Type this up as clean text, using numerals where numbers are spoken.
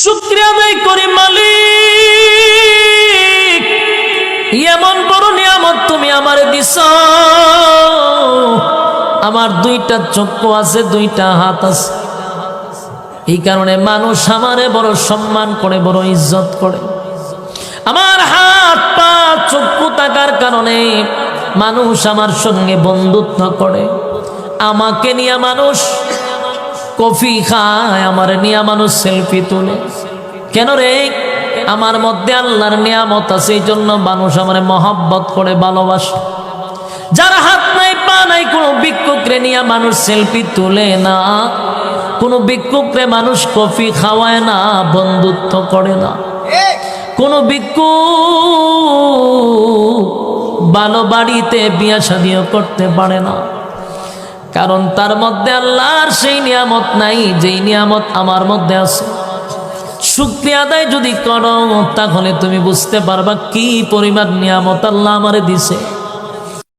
শুকরিয়া আদায় করি মালিক, এমন বড় নিয়ামত তুমি আমারে দিছ। আমার দুইটা চক্ষু আছে, দুইটা হাত আছে, এই কারণে মানুষ আমারে বড় সম্মান করে, বড় ইজ্জত করে। আমার হাত পা চক্ষু থাকার কারণে মানুষ আমার সঙ্গে বন্ধুত্ব করে। আমাকে নিয়ে মানুষ কফি খায়, আমার নিয়ে মানুষ সেলফি তোলে। কেন রে? আমার মধ্যে আল্লাহর নিয়ামত আছে, এই জন্য মানুষ আমার মহব্বত করে, ভালোবাসে। যার হাত নাই পা নাই, কোনো ভিক্ষুকরে নিয়ে মানুষ সেলফি তোলে না, কোনো ভিক্ষুকরে মানুষ কফি খাওয়ায় না, বন্ধুত্ব করে না। কোনো ভিক্ষুক ভালো বাড়িতে বিয়া শাদিও করতে পারে না, কারণ তার মধ্যে আল্লাহর সেই নিয়ামত নাই যেই নিয়ামত আমার মধ্যে আছে। শুকরিয়া আদায় যদি করো, তাহলে তুমি বুঝতে পারবা কি পরিমাণ নিয়ামত আল্লাহ আমারে দিছে।